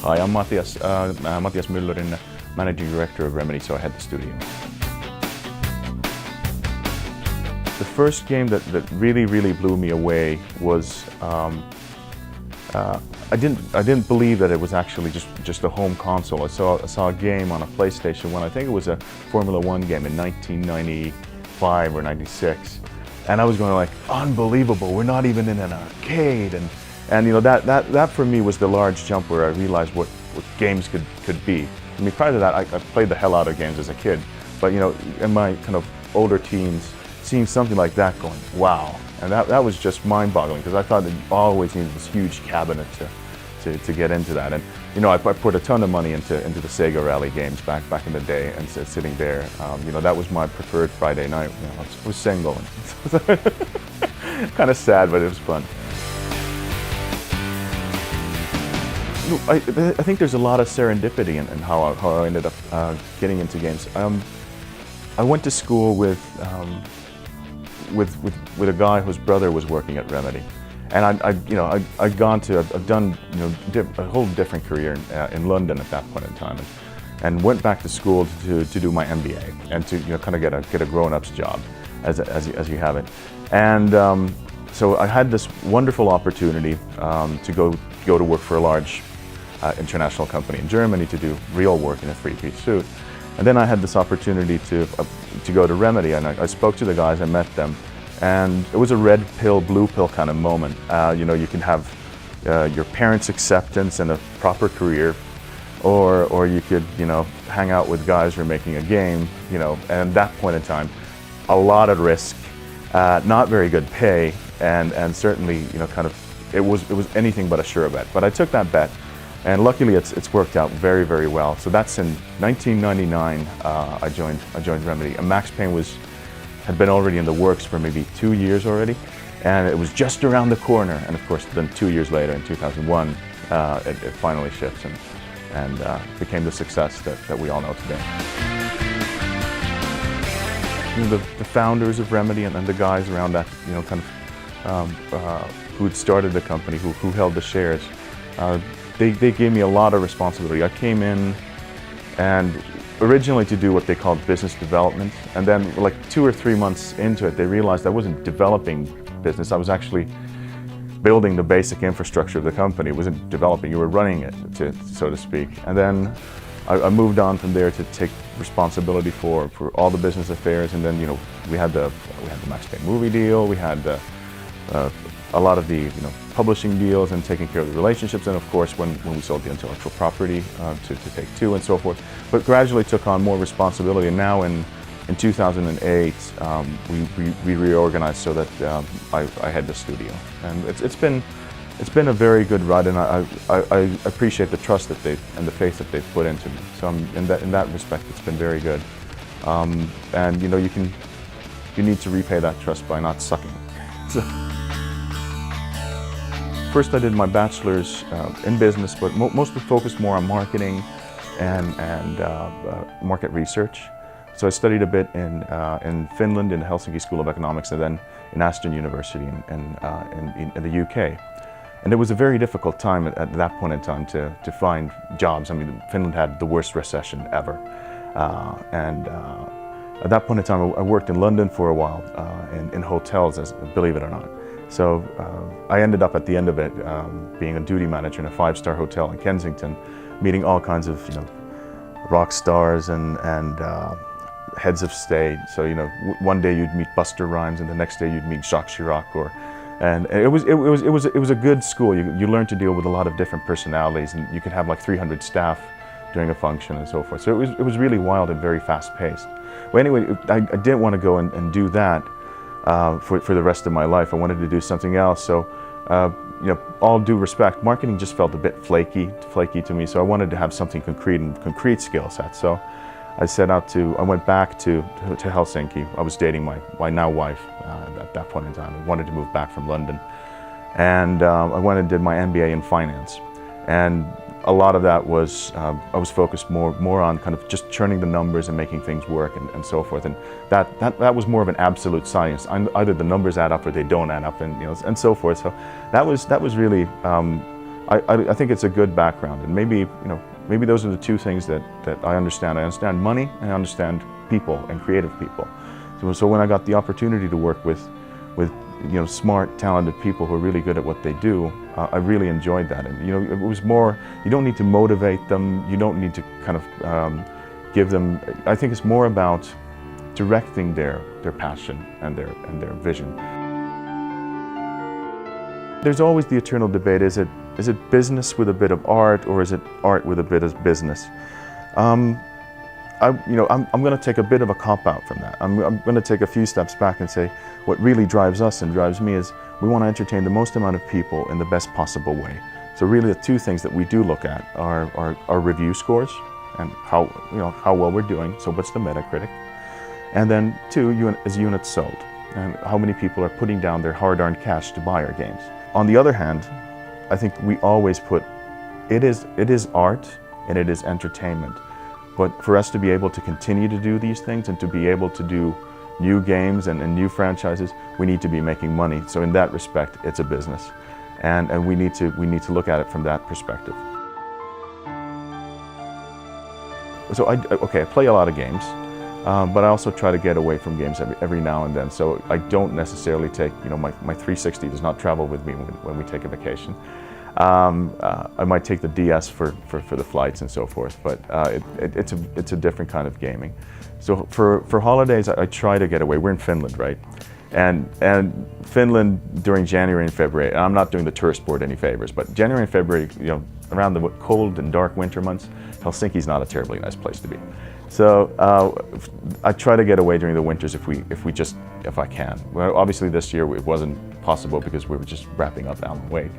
Hi, I'm Matias, Matias Myllyrinne, Managing Director of Remedy, so I head the studio. The first game that really blew me away was, I didn't believe that it was actually just a home console. I saw a game on a PlayStation 1, I think it was a Formula 1 game in 1995 or 96. And I was going like, unbelievable, we're not even in an arcade. And you know, that for me was the large jump where I realized what games could be. I mean, prior to that, I played the hell out of games as a kid. But you know, in my kind of older teens, seeing something like that going, wow. And that was just mind-boggling, because I thought that you always needed this huge cabinet to get into that. And you know, I put a ton of money into the Sega Rally games back in the day, and sitting there, you know, that was my preferred Friday night. You know, I was single, and kind of sad, but it was fun. I think there's a lot of serendipity in how I ended up getting into games. I went to school with a guy whose brother was working at Remedy, and I've done a whole different career in London at that point in time, and went back to school to do my MBA and to kind of get a grown-up's job as you have it, and so I had this wonderful opportunity to go to work for a large international company in Germany to do real work in a three-piece suit. And then I had this opportunity to go to Remedy, and I spoke to the guys, I met them, and it was a red pill, blue pill kind of moment. You know, you can have your parents' acceptance and a proper career, or you could, you know, hang out with guys who are making a game, you know, and at that point in time, a lot of risk, not very good pay, and certainly, you know, kind of, it was anything but a sure bet. But I took that bet. And luckily, it's worked out very well. So that's in 1999. I joined Remedy, and Max Payne had been already in the works for maybe 2 years already, and it was just around the corner. And of course, then 2 years later, in 2001, it finally shipped and became the success that we all know today. You know, the founders of Remedy and the guys around that, you know, kind of who had started the company, who held the shares. They gave me a lot of responsibility. I came in and originally to do what they called business development, and then like 2 or 3 months into it, they realized I wasn't developing business, I was actually building the basic infrastructure of the company. It wasn't developing, you were running it, so to speak. And then I moved on from there to take responsibility for all the business affairs, and then, you know, we had the Max Payne movie deal, we had a lot of the, you know, publishing deals and taking care of the relationships, and of course when we sold the intellectual property to Take-Two and so forth. But gradually took on more responsibility, and now in 2008 we reorganized so that I head the studio, and it's been a very good ride, and I appreciate the trust that and the faith that they've put into me. So in that respect, it's been very good, and you know, you need to repay that trust by not sucking. So. First, I did my bachelor's in business, but mostly focused more on marketing and market research. So I studied a bit in Finland, in the Helsinki School of Economics, and then in Aston University in the UK. And it was a very difficult time at that point in time to find jobs. I mean, Finland had the worst recession ever. At that point in time, I worked in London for a while in hotels, believe it or not. So I ended up at the end of it being a duty manager in a 5-star hotel in Kensington, meeting all kinds of, you know, rock stars and heads of state. So, you know, one day you'd meet Buster Rhymes, and the next day you'd meet Jacques Chirac, and it was a good school. You learned to deal with a lot of different personalities, and you could have like 300 staff during a function and so forth. So it was really wild and very fast paced. Well, anyway, I didn't want to go and do that. For the rest of my life. I wanted to do something else. So, you know, all due respect, marketing just felt a bit flaky to me. So I wanted to have something concrete skill set. So I went back to Helsinki. I was dating my now wife at that point in time. I wanted to move back from London, and I went and did my MBA in finance. And a lot of that was, I was focused more on kind of just churning the numbers and making things work and so forth. And that was more of an absolute science. Either the numbers add up or they don't add up, and you know, and so forth. So that was really I think it's a good background, and maybe those are the two things that I understand. I understand money, and I understand people and creative people. So when I got the opportunity to work with smart, talented people who are really good at what they do, I really enjoyed that. And it was more, you don't need to motivate them, you don't need to kind of give them. I think it's more about directing their passion and their vision. There's always the eternal debate: is it business with a bit of art, or is it art with a bit of business? I'm going to take a bit of a cop-out from that. I'm going to take a few steps back and say what really drives us and drives me is we want to entertain the most amount of people in the best possible way. So really the two things that we do look at are review scores and how well we're doing. So what's the Metacritic? And then two is units sold and how many people are putting down their hard-earned cash to buy our games. On the other hand, I think we always put it is art and it is entertainment. But for us to be able to continue to do these things and to be able to do new games and new franchises, we need to be making money. So in that respect, it's a business. And we need to look at it from that perspective. So I play a lot of games, but I also try to get away from games every now and then. So I don't necessarily take, my 360 does not travel with me when we take a vacation. I might take the DS for the flights and so forth, but it's a different kind of gaming. So for holidays, I try to get away. We're in Finland, right? And Finland during January and February, and I'm not doing the tourist board any favors, but January and February, around the cold and dark winter months, Helsinki's not a terribly nice place to be. So I try to get away during the winters if I can. Well, obviously this year it wasn't possible because we were just wrapping up Alan Wake.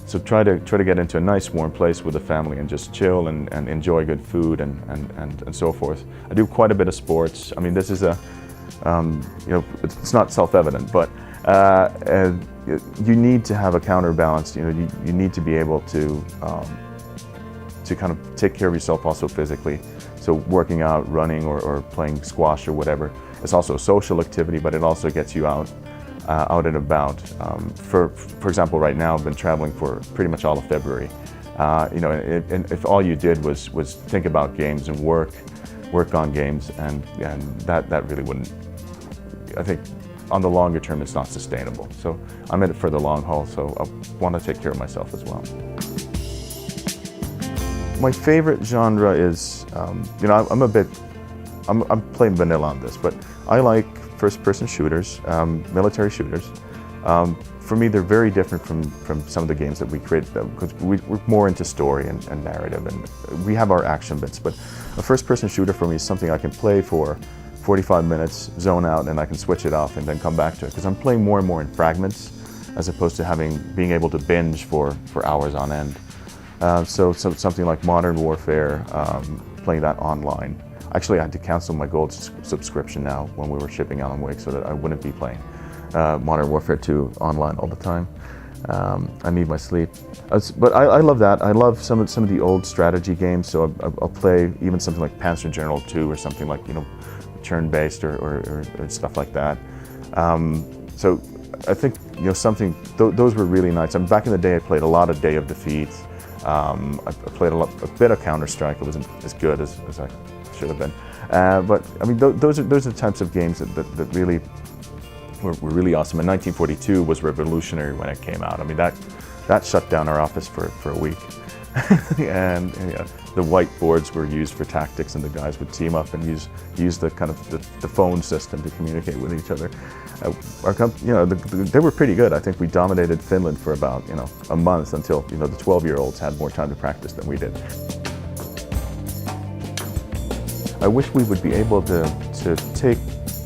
So try to get into a nice warm place with the family and just chill and enjoy good food and so forth. I do quite a bit of sports. I mean, this is it's not self-evident, but you need to have a counterbalance. You need to be able to kind of take care of yourself also physically. So working out, running, or playing squash or whatever. It's also a social activity, but it also gets you out and about. For example, right now I've been traveling for pretty much all of February. And if all you did was think about games and work on games, and that really wouldn't. I think on the longer term it's not sustainable. So I'm in it for the long haul. So I want to take care of myself as well. My favorite genre is, I'm playing vanilla on this, but I like first-person shooters, military shooters. For me, they're very different from some of the games that we create, because we're more into story and narrative, and we have our action bits. But a first-person shooter for me is something I can play for 45 minutes, zone out, and I can switch it off and then come back to it, because I'm playing more and more in fragments, as opposed to being able to binge for hours on end. So something like Modern Warfare, playing that online. Actually, I had to cancel my gold subscription now when we were shipping Alan Wake, so that I wouldn't be playing Modern Warfare 2 online all the time. I need my sleep. But I love that. I love some of the old strategy games, so I'll play even something like Panzer General 2 or something like, turn-based or stuff like that. So I think, those were really nice. Back in the day, I played a lot of Day of Defeat. I played a bit of Counter-Strike. It wasn't as good as I should have been. But I mean, those are the types of games that really were really awesome. And 1942 was revolutionary when it came out. I mean, that shut down our office for a week. And the whiteboards were used for tactics, and the guys would team up and use the kind of the phone system to communicate with each other. They were pretty good. I think we dominated Finland for about a month, until the 12-year-olds had more time to practice than we did. I wish we would be able to take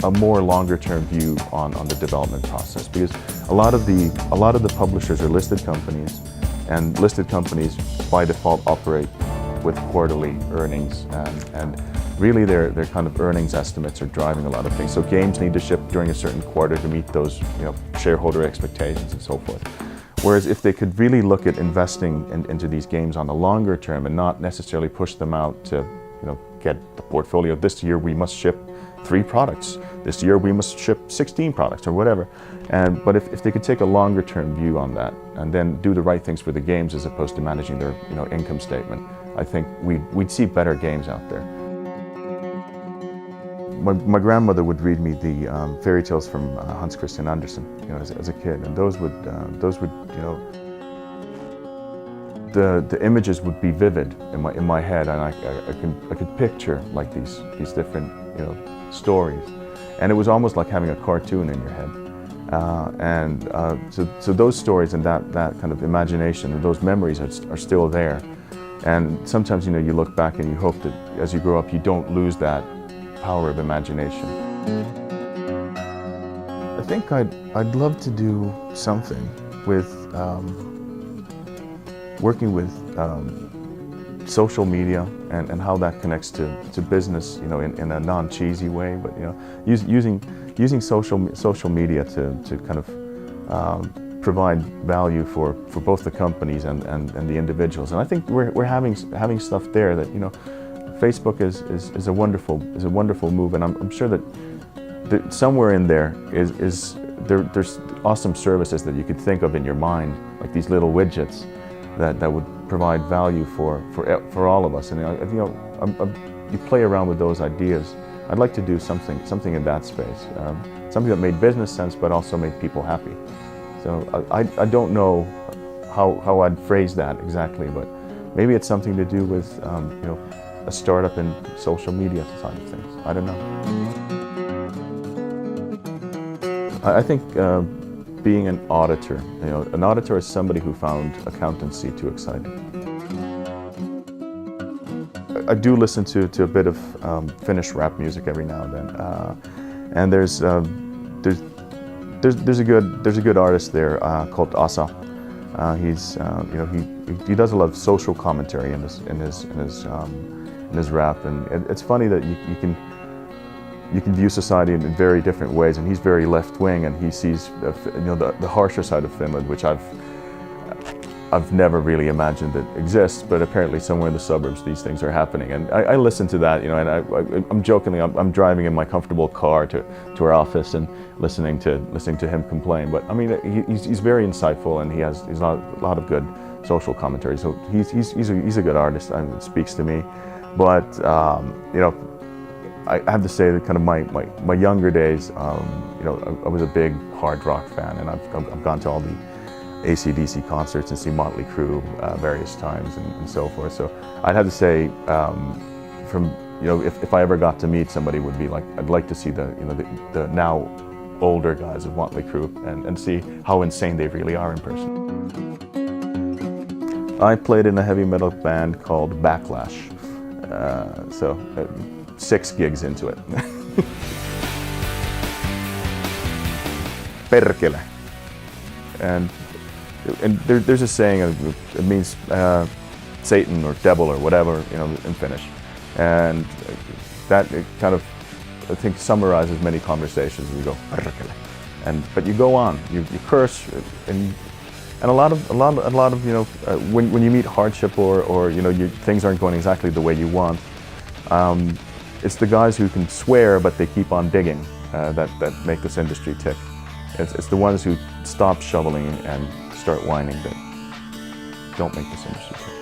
a more longer-term view on the development process, because a lot of the publishers are listed companies, and listed companies by default operate with quarterly earnings, and really their kind of earnings estimates are driving a lot of things. So games need to ship during a certain quarter to meet those shareholder expectations and so forth. Whereas if they could really look at investing into these games on the longer term and not necessarily push them out to get the portfolio, this year we must ship 3 products. This year we must ship 16 products or whatever. But if they could take a longer term view on that and then do the right things for the games as opposed to managing their income statement, I think we'd see better games out there. My grandmother would read me the fairy tales from Hans Christian Andersen, as a kid, and those would the images would be vivid in my head, and I could picture like these different stories, and it was almost like having a cartoon in your head. So those stories and that kind of imagination and those memories are still there. And sometimes you look back and you hope that as you grow up you don't lose that power of imagination. I think I'd love to do something with working with social media and how that connects to business, in a non-cheesy way, but using social media to kind of provide value for both the companies and the individuals. And I think we're having stuff there that Facebook is a wonderful move, and I'm sure that somewhere in there there's awesome services that you could think of in your mind, like these little widgets that would provide value for all of us. And you play around with those ideas. I'd like to do something in that space, something that made business sense but also made people happy. So I don't know how I'd phrase that exactly, but maybe it's something to do with a startup in social media side of things. I don't know. I think being an auditor, an auditor is somebody who found accountancy too exciting. I do listen to a bit of Finnish rap music every now and then, and there's a good artist there called Asa. He does a lot of social commentary in his rap, and it's funny that you can view society in very different ways, and he's very left-wing, and he sees the harsher side of Finland, which I've never really imagined that exists, but apparently somewhere in the suburbs these things are happening. And I listen to that, and I'm jokingly, I'm driving in my comfortable car to our office and listening to him complain. But I mean, he's very insightful, and he's a lot of good social commentary. So he's a good artist, and it speaks to me. But I have to say that kind of my younger days, I was a big hard rock fan, and I've gone to all the AC/DC concerts and see Motley Crue various times and so forth. So I'd have to say, if I ever got to meet somebody, would be like, I'd like to see the now older guys of Motley Crue and see how insane they really are in person. I played in a heavy metal band called Backlash, 6 gigs into it. Perkele. And there's a saying, it means Satan or devil or whatever, in Finnish. And that kind of, I think, summarizes many conversations. You go, perkele. But you go on, you curse, and a lot of when you meet hardship or things aren't going exactly the way you want, it's the guys who can swear but they keep on digging that make this industry tick. It's the ones who stop shoveling and start whining that don't make this industry tick.